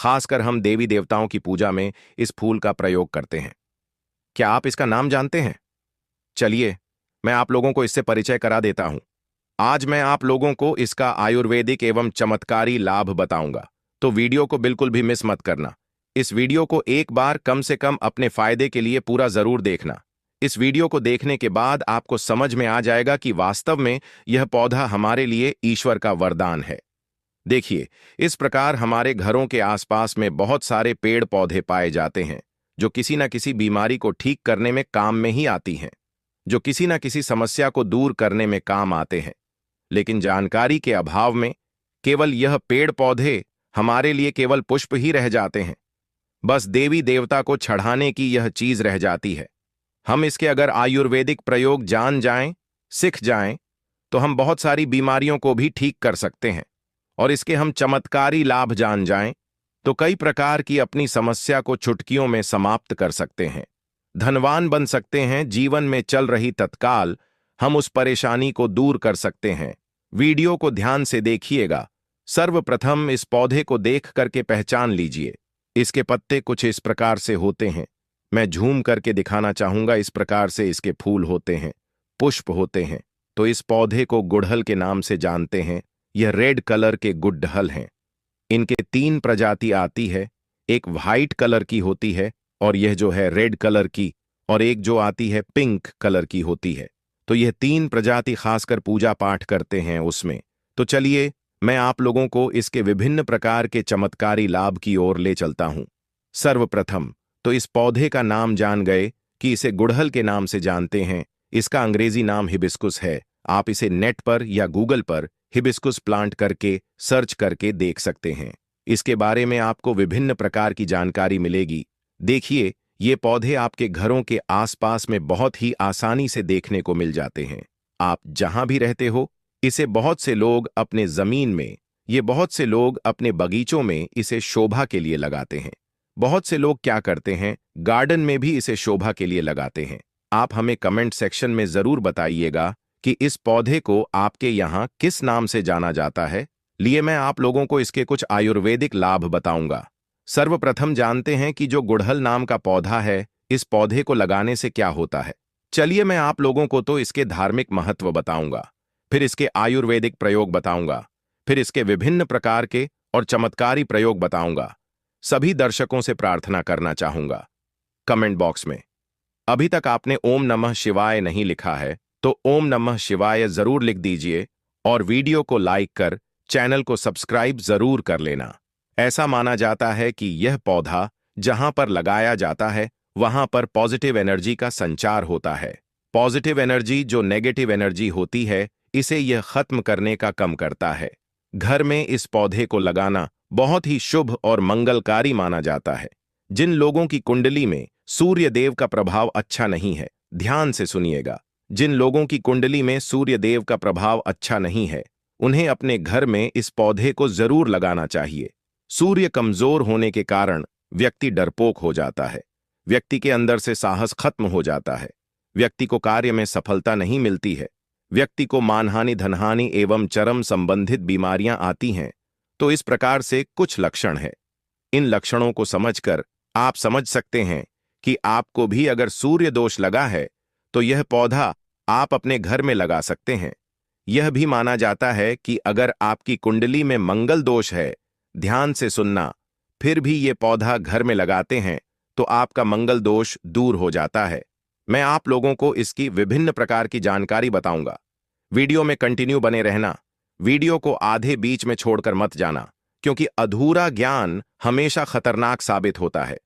खासकर हम देवी देवताओं की पूजा में इस फूल का प्रयोग करते हैं। क्या आप इसका नाम जानते हैं? चलिए, मैं आप लोगों को इससे परिचय करा देता हूं। आज मैं आप लोगों को इसका आयुर्वेदिक एवं चमत्कारी लाभ बताऊंगा, तो वीडियो को बिल्कुल भी मिस मत करना। इस वीडियो को एक बार कम से कम अपने फायदे के लिए पूरा जरूर देखना। इस वीडियो को देखने के बाद आपको समझ में आ जाएगा कि वास्तव में यह पौधा हमारे लिए ईश्वर का वरदान है। देखिए, इस प्रकार हमारे घरों के आसपास में बहुत सारे पेड़ पौधे पाए जाते हैं जो किसी न किसी बीमारी को ठीक करने में काम में ही आती हैं, जो किसी न किसी समस्या को दूर करने में काम आते हैं। लेकिन जानकारी के अभाव में केवल यह पेड़ पौधे हमारे लिए केवल पुष्प ही रह जाते हैं। बस देवी देवता को चढ़ाने की यह चीज रह जाती है। हम इसके अगर आयुर्वेदिक प्रयोग जान जाएं, सीख जाएं, तो हम बहुत सारी बीमारियों को भी ठीक कर सकते हैं। और इसके हम चमत्कारी लाभ जान जाएं, तो कई प्रकार की अपनी समस्या को चुटकियों में समाप्त कर सकते हैं, धनवान बन सकते हैं। जीवन में चल रही तत्काल हम उस परेशानी को दूर कर सकते हैं। वीडियो को ध्यान से देखिएगा। सर्वप्रथम इस पौधे को देख करके पहचान लीजिए। इसके पत्ते कुछ इस प्रकार से होते हैं। मैं झूम करके दिखाना चाहूंगा। इस प्रकार से इसके फूल होते हैं, पुष्प होते हैं। तो इस पौधे को गुड़हल के नाम से जानते हैं। यह रेड कलर के गुड़हल हैं। इनके 3 प्रजाति आती है। एक वाइट कलर की होती है, और यह जो है रेड कलर की, और एक जो आती है पिंक कलर की होती है। तो यह 3 प्रजाति खासकर पूजा पाठ करते हैं उसमें। तो चलिए, मैं आप लोगों को इसके विभिन्न प्रकार के चमत्कारी लाभ की ओर ले चलता हूं। सर्वप्रथम तो इस पौधे का नाम जान गए कि इसे गुड़हल के नाम से जानते हैं। इसका अंग्रेजी नाम हिबिस्कुस है। आप इसे नेट पर या गूगल पर हिबिस्कुस प्लांट करके सर्च करके देख सकते हैं। इसके बारे में आपको विभिन्न प्रकार की जानकारी मिलेगी। देखिए, ये पौधे आपके घरों के आसपास में बहुत ही आसानी से देखने को मिल जाते हैं। आप जहां भी रहते हो, इसे बहुत से लोग अपने जमीन में, ये बहुत से लोग अपने बगीचों में इसे शोभा के लिए लगाते हैं। बहुत से लोग क्या करते हैं, गार्डन में भी इसे शोभा के लिए लगाते हैं। आप हमें कमेंट सेक्शन में जरूर बताइएगा कि इस पौधे को आपके यहाँ किस नाम से जाना जाता है। लिए मैं आप लोगों को इसके कुछ आयुर्वेदिक लाभ बताऊंगा। सर्वप्रथम जानते हैं कि जो गुड़हल नाम का पौधा है, इस पौधे को लगाने से क्या होता है। चलिए, मैं आप लोगों को तो इसके धार्मिक महत्व बताऊंगा, फिर इसके आयुर्वेदिक प्रयोग बताऊंगा, फिर इसके विभिन्न प्रकार के और चमत्कारी प्रयोग बताऊंगा। सभी दर्शकों से प्रार्थना करना चाहूंगा, कमेंट बॉक्स में अभी तक आपने ओम नमः शिवाय नहीं लिखा है, तो ओम नमः शिवाय जरूर लिख दीजिए, और वीडियो को लाइक कर चैनल को सब्सक्राइब जरूर कर लेना। ऐसा माना जाता है कि यह पौधा जहां पर लगाया जाता है, वहां पर पॉजिटिव एनर्जी का संचार होता है। पॉजिटिव एनर्जी जो नेगेटिव एनर्जी होती है, इसे यह खत्म करने का काम करता है। घर में इस पौधे को लगाना बहुत ही शुभ और मंगलकारी माना जाता है। जिन लोगों की कुंडली में सूर्य देव का प्रभाव अच्छा नहीं है, ध्यान से सुनिएगा, जिन लोगों की कुंडली में सूर्य देव का प्रभाव अच्छा नहीं है, उन्हें अपने घर में इस पौधे को जरूर लगाना चाहिए। सूर्य कमजोर होने के कारण व्यक्ति डरपोक हो जाता है, व्यक्ति के अंदर से साहस खत्म हो जाता है, व्यक्ति को कार्य में सफलता नहीं मिलती है, व्यक्ति को मानहानि, धनहानि एवं चरम संबंधित बीमारियां आती हैं। तो इस प्रकार से कुछ लक्षण हैं। इन लक्षणों को समझकर आप समझ सकते हैं कि आपको भी अगर सूर्य दोष लगा है, तो यह पौधा आप अपने घर में लगा सकते हैं। यह भी माना जाता है कि अगर आपकी कुंडली में मंगल दोष है, ध्यान से सुनना, फिर भी ये पौधा घर में लगाते हैं, तो आपका मंगल दोष दूर हो जाता है। मैं आप लोगों को इसकी विभिन्न प्रकार की जानकारी बताऊंगा। वीडियो में कंटिन्यू बने रहना। वीडियो को आधे बीच में छोड़कर मत जाना, क्योंकि अधूरा ज्ञान हमेशा खतरनाक साबित होता है।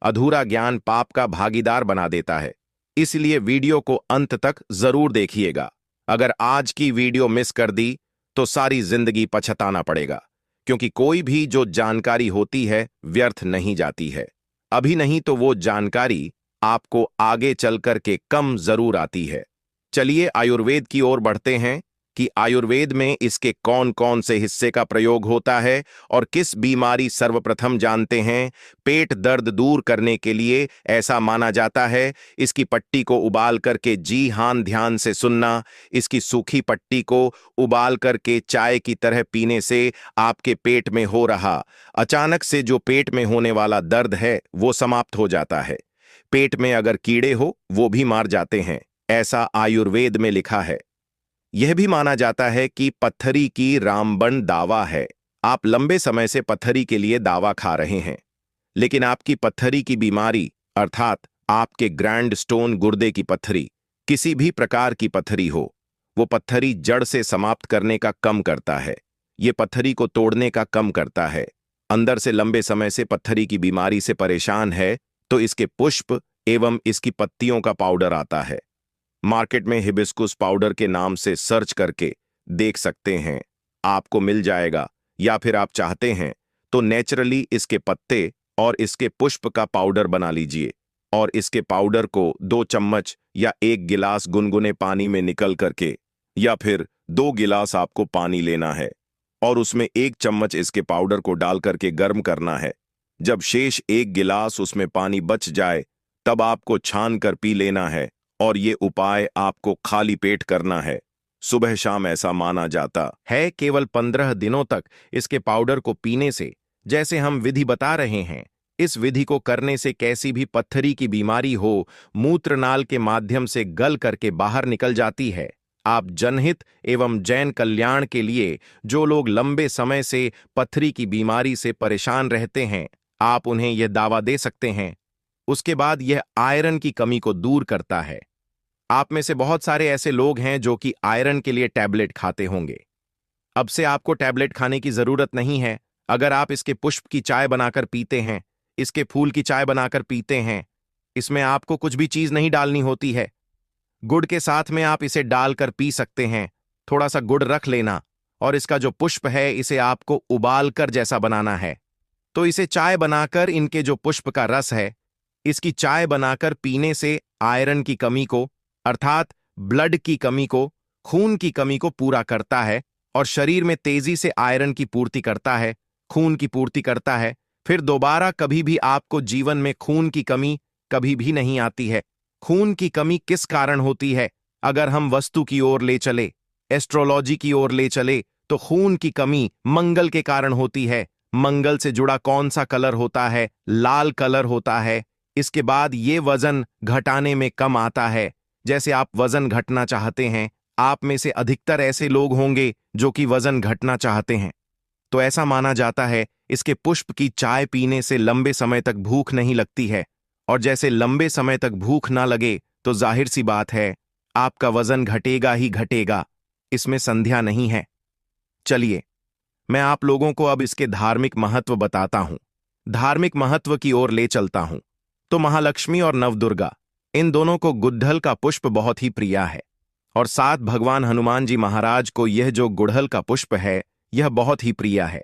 अधूरा ज्ञान पाप का भागीदार बना देता है। इसलिए वीडियो को अंत तक जरूर देखिएगा। अगर आज की वीडियो मिस कर दी, तो सारी जिंदगी पछताना पड़ेगा, क्योंकि कोई भी जो जानकारी होती है व्यर्थ नहीं जाती है। अभी नहीं तो वो जानकारी आपको आगे चलकर के कम जरूर आती है। चलिए आयुर्वेद की ओर बढ़ते हैं। कि आयुर्वेद में इसके कौन कौन से हिस्से का प्रयोग होता है और किस बीमारी सर्वप्रथम जानते हैं। पेट दर्द दूर करने के लिए ऐसा माना जाता है इसकी पट्टी को उबाल करके, जी हां ध्यान से सुनना, इसकी सूखी पट्टी को उबाल करके चाय की तरह पीने से आपके पेट में हो रहा अचानक से जो पेट में होने वाला दर्द है वो समाप्त हो जाता है। पेट में अगर कीड़े हो वो भी मार जाते हैं, ऐसा आयुर्वेद में लिखा है। यह भी माना जाता है कि पत्थरी की रामबन दावा है। आप लंबे समय से पत्थरी के लिए दावा खा रहे हैं, लेकिन आपकी पत्थरी की बीमारी अर्थात आपके ग्रैंड स्टोन गुर्दे की पत्थरी, किसी भी प्रकार की पत्थरी हो, वो पत्थरी जड़ से समाप्त करने का कम करता है। ये पत्थरी को तोड़ने का कम करता है। अंदर से लंबे समय से पत्थरी की बीमारी से परेशान है तो इसके पुष्प एवं इसकी पत्तियों का पाउडर आता है। मार्केट में हिबिस्कुस पाउडर के नाम से सर्च करके देख सकते हैं, आपको मिल जाएगा। या फिर आप चाहते हैं तो नेचुरली इसके पत्ते और इसके पुष्प का पाउडर बना लीजिए और इसके पाउडर को 2 चम्मच या 1 गिलास गुनगुने पानी में निकल करके, या फिर 2 गिलास आपको पानी लेना है और उसमें 1 चम्मच इसके पाउडर को डाल करके गर्म करना है। जब शेष 1 गिलास उसमें पानी बच जाए तब आपको छान कर पी लेना है और ये उपाय आपको खाली पेट करना है। सुबह शाम ऐसा माना जाता है। केवल 15 दिनों तक इसके पाउडर को पीने से, जैसे हम विधि बता रहे हैं, इस विधि को करने से कैसी भी पत्थरी की बीमारी हो मूत्रनाल के माध्यम से गल करके बाहर निकल जाती है। आप जनहित एवं जैन कल्याण के लिए जो लोग लंबे समय से पत्थरी की बीमारी से परेशान रहते हैं, आप उन्हें यह दावा दे सकते हैं। उसके बाद यह आयरन की कमी को दूर करता है। आप में से बहुत सारे ऐसे लोग हैं जो कि आयरन के लिए टैबलेट खाते होंगे। अब से आपको टैबलेट खाने की जरूरत नहीं है। अगर आप इसके पुष्प की चाय बनाकर पीते हैं, इसके फूल की चाय बनाकर पीते हैं, इसमें आपको कुछ भी चीज नहीं डालनी होती है। गुड़ के साथ में आप इसे डालकर पी सकते हैं। थोड़ा सा गुड़ रख लेना और इसका जो पुष्प है इसे आपको उबाल कर जैसा बनाना है। तो इसे चाय बनाकर इनके जो पुष्प का रस है, इसकी चाय बनाकर पीने से आयरन की कमी को अर्थात ब्लड की कमी को, खून की कमी को पूरा करता है और शरीर में तेजी से आयरन की पूर्ति करता है, खून की पूर्ति करता है। फिर दोबारा कभी भी आपको जीवन में खून की कमी कभी भी नहीं आती है। खून की कमी किस कारण होती है? अगर हम वस्तु की ओर ले चले, एस्ट्रोलॉजी की ओर ले चले, तो खून की कमी मंगल के कारण होती है। मंगल से जुड़ा कौन सा कलर होता है? लाल कलर होता है। इसके बाद ये वजन घटाने में कम आता है। जैसे आप वजन घटना चाहते हैं, आप में से अधिकतर ऐसे लोग होंगे जो कि वजन घटना चाहते हैं, तो ऐसा माना जाता है इसके पुष्प की चाय पीने से लंबे समय तक भूख नहीं लगती है। और जैसे लंबे समय तक भूख ना लगे तो जाहिर सी बात है आपका वजन घटेगा ही घटेगा, इसमें संध्या नहीं है। चलिए मैं आप लोगों को अब इसके धार्मिक महत्व बताता हूं। धार्मिक महत्व की ओर ले चलता हूं। तो महालक्ष्मी और नवदुर्गा, इन दोनों को गुड़हल का पुष्प बहुत ही प्रिय है और साथ भगवान हनुमान जी महाराज को यह जो गुड़हल का पुष्प है यह बहुत ही प्रिय है,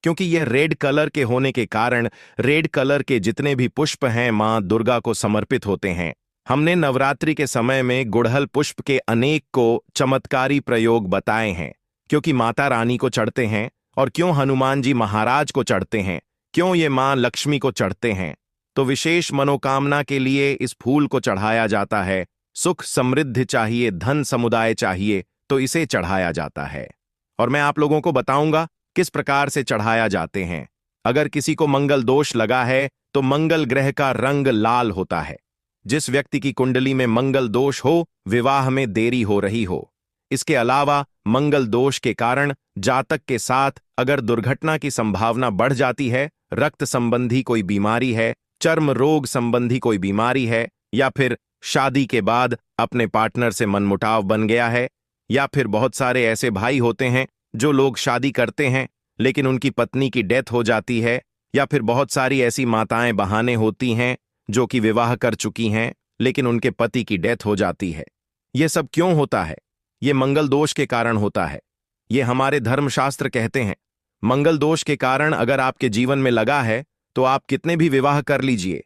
क्योंकि यह रेड कलर के होने के कारण रेड कलर के जितने भी पुष्प हैं मां दुर्गा को समर्पित होते हैं। हमने नवरात्रि के समय में गुड़हल पुष्प के अनेक को चमत्कारी प्रयोग बताए हैं, क्योंकि माता रानी को चढ़ते हैं और क्यों हनुमान जी महाराज को चढ़ते हैं, क्यों ये मां लक्ष्मी को चढ़ते हैं। तो विशेष मनोकामना के लिए इस फूल को चढ़ाया जाता है। सुख समृद्धि चाहिए, धन समुदाय चाहिए, तो इसे चढ़ाया जाता है। और मैं आप लोगों को बताऊंगा किस प्रकार से चढ़ाया जाते हैं। अगर किसी को मंगल दोष लगा है तो मंगल ग्रह का रंग लाल होता है। जिस व्यक्ति की कुंडली में मंगल दोष हो, विवाह में देरी हो रही हो। इसके अलावा मंगल दोष के कारण जातक के साथ अगर दुर्घटना की संभावना बढ़ जाती है, रक्त संबंधी कोई बीमारी है, चर्म रोग संबंधी कोई बीमारी है, या फिर शादी के बाद अपने पार्टनर से मनमुटाव बन गया है, या फिर बहुत सारे ऐसे भाई होते हैं जो लोग शादी करते हैं लेकिन उनकी पत्नी की डेथ हो जाती है, या फिर बहुत सारी ऐसी माताएं बहाने होती हैं जो कि विवाह कर चुकी हैं लेकिन उनके पति की डेथ हो जाती है। ये सब क्यों होता है? ये मंगल दोष के कारण होता है। ये हमारे धर्मशास्त्र कहते हैं। मंगल दोष के कारण अगर आपके जीवन में लगा है तो आप कितने भी विवाह कर लीजिए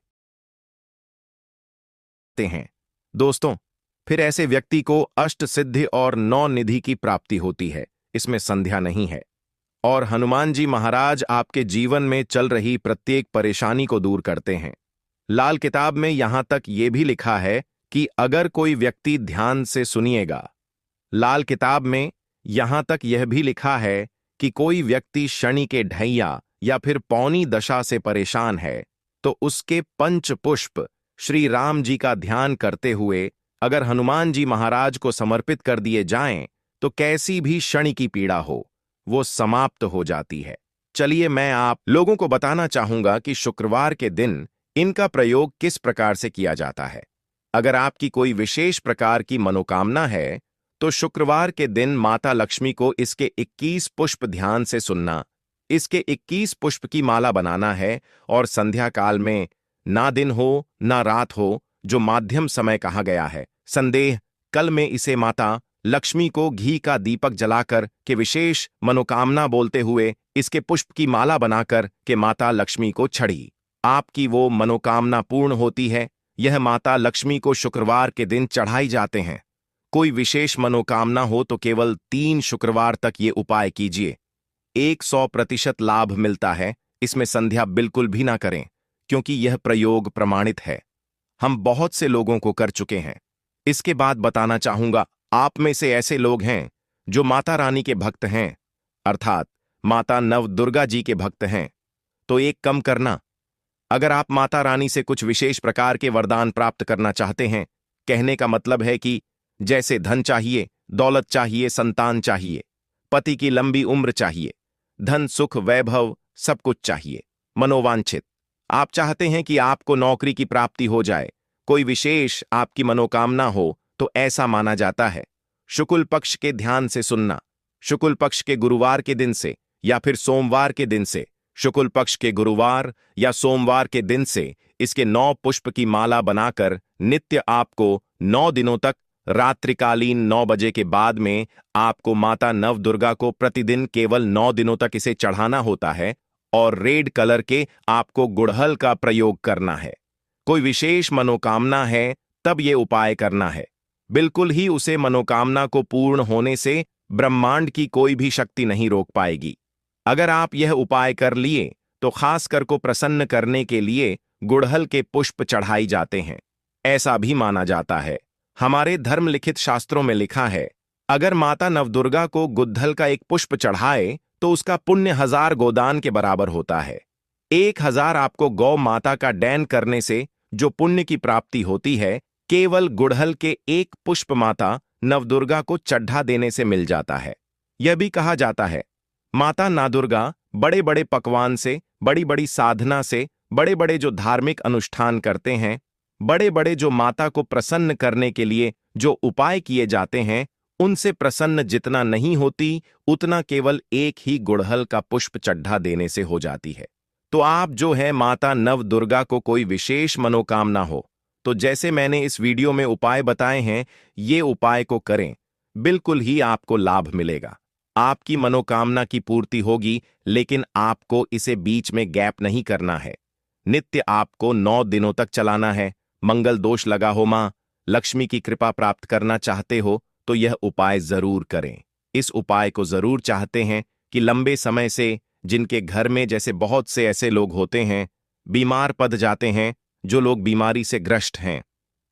हैं दोस्तों, फिर ऐसे व्यक्ति को अष्ट सिद्धि और नौ निधि की प्राप्ति होती है। इसमें संध्या नहीं है। और हनुमान जी महाराज आपके जीवन में चल रही प्रत्येक परेशानी को दूर करते हैं। लाल किताब में यहां तक ये भी लिखा है कि अगर कोई व्यक्ति ध्यान से सुनिएगा, लाल किताब में यहां तक यह भी लिखा है कि कोई व्यक्ति शनि के ढैया या फिर पौनी दशा से परेशान है, तो उसके पंच पुष्प श्री राम जी का ध्यान करते हुए अगर हनुमान जी महाराज को समर्पित कर दिए जाएं, तो कैसी भी शनि की पीड़ा हो, वो समाप्त हो जाती है। चलिए मैं आप लोगों को बताना चाहूंगा कि शुक्रवार के दिन इनका प्रयोग किस प्रकार से किया जाता है। अगर आपकी कोई विशेष प्रकार की मनोकामना है, तो शुक्रवार के दिन माता लक्ष्मी को इसके 21 पुष्प ध्यान से सुनना, इसके 21 पुष्प की माला बनाना है और संध्या काल में, ना दिन हो ना रात हो, जो माध्यम समय कहा गया है, संदेह कल में इसे माता लक्ष्मी को घी का दीपक जलाकर के विशेष मनोकामना बोलते हुए इसके पुष्प की माला बनाकर के माता लक्ष्मी को चढ़ी। आपकी वो मनोकामना पूर्ण होती है। यह माता लक्ष्मी को शुक्रवार के दिन चढ़ाई जाते हैं। कोई विशेष मनोकामना हो तो केवल 3 शुक्रवार तक ये उपाय कीजिए। 100% लाभ मिलता है। इसमें संध्या बिल्कुल भी ना करें, क्योंकि यह प्रयोग प्रमाणित है। हम बहुत से लोगों को कर चुके हैं। इसके बाद बताना चाहूंगा, आप में से ऐसे लोग हैं जो माता रानी के भक्त हैं, अर्थात माता नव दुर्गा जी के भक्त हैं, तो एक कम करना। अगर आप माता रानी से कुछ विशेष प्रकार के वरदान प्राप्त करना चाहते हैं, कहने का मतलब है कि जैसे धन चाहिए, दौलत चाहिए, संतान चाहिए, पति की लंबी उम्र चाहिए, धन सुख वैभव सब कुछ चाहिए, मनोवांछित, आप चाहते हैं कि आपको नौकरी की प्राप्ति हो जाए, कोई विशेष आपकी मनोकामना हो, तो ऐसा माना जाता है शुक्ल पक्ष के ध्यान से सुनना। शुक्ल पक्ष के गुरुवार के दिन से या फिर सोमवार के दिन से, शुक्ल पक्ष के गुरुवार या सोमवार के दिन से इसके 9 पुष्प की माला बनाकर नित्य आपको 9 दिनों तक रात्रिकालीन 9 बजे के बाद में आपको माता नव दुर्गा को प्रतिदिन केवल 9 दिनों तक इसे चढ़ाना होता है और रेड कलर के आपको गुड़हल का प्रयोग करना है। कोई विशेष मनोकामना है तब ये उपाय करना है। बिल्कुल ही उसे मनोकामना को पूर्ण होने से ब्रह्मांड की कोई भी शक्ति नहीं रोक पाएगी। अगर आप यह उपाय कर लिए तो खासकर को प्रसन्न करने के लिए गुड़हल के पुष्प चढ़ाई जाते हैं। ऐसा भी माना जाता है, हमारे धर्म लिखित शास्त्रों में लिखा है, अगर माता नवदुर्गा को गुड़हल का एक पुष्प चढ़ाए तो उसका पुण्य 1000 गोदान के बराबर होता है। 1000 आपको गौ माता का डैन करने से जो पुण्य की प्राप्ति होती है, केवल गुड़हल के एक पुष्प माता नवदुर्गा को चढ़ा देने से मिल जाता है। यह भी कहा जाता है, माता नवदुर्गा बड़े बड़े पकवान से, बड़ी बड़ी साधना से, बड़े बड़े जो धार्मिक अनुष्ठान करते हैं, बड़े बड़े जो माता को प्रसन्न करने के लिए जो उपाय किए जाते हैं, उनसे प्रसन्न जितना नहीं होती, उतना केवल एक ही गुड़हल का पुष्प चढ़ा देने से हो जाती है। तो आप जो है माता नव दुर्गा को कोई विशेष मनोकामना हो, तो जैसे मैंने इस वीडियो में उपाय बताए हैं, ये उपाय को करें, बिल्कुल ही आपको लाभ मिलेगा। आपकी मनोकामना की पूर्ति होगी, लेकिन आपको इसे बीच में गैप नहीं करना है। नित्य आपको 9 दिनों तक चलाना है। मंगल दोष लगा हो, मां लक्ष्मी की कृपा प्राप्त करना चाहते हो, तो यह उपाय जरूर करें। इस उपाय को जरूर चाहते हैं कि लंबे समय से जिनके घर में जैसे बहुत से ऐसे लोग होते हैं, बीमार पड़ जाते हैं, जो लोग बीमारी से ग्रस्त हैं,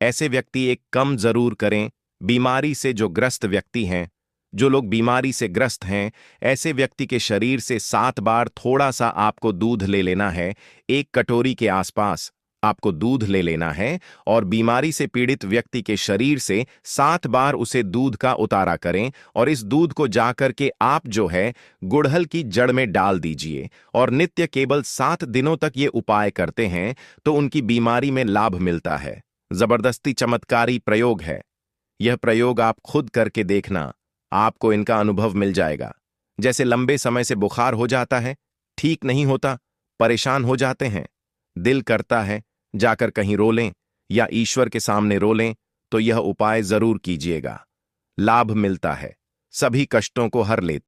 ऐसे व्यक्ति एक कम जरूर करें। बीमारी से जो ग्रस्त व्यक्ति हैं, जो लोग बीमारी से ग्रस्त हैं, ऐसे व्यक्ति के शरीर से 7 बार थोड़ा सा आपको दूध ले लेना है। 1 कटोरी के आसपास आपको दूध ले लेना है और बीमारी से पीड़ित व्यक्ति के शरीर से 7 बार उसे दूध का उतारा करें और इस दूध को जाकर के आप जो है गुड़हल की जड़ में डाल दीजिए और नित्य केवल 7 दिनों तक ये उपाय करते हैं तो उनकी बीमारी में लाभ मिलता है। जबरदस्ती चमत्कारी प्रयोग है। यह प्रयोग आप खुद करके देखना, आपको इनका अनुभव मिल जाएगा। जैसे लंबे समय से बुखार हो जाता है, ठीक नहीं होता, परेशान हो जाते हैं, दिल करता है जाकर कहीं रो लें या ईश्वर के सामने रो लें, तो यह उपाय जरूर कीजिएगा। लाभ मिलता है, सभी कष्टों को हर लेता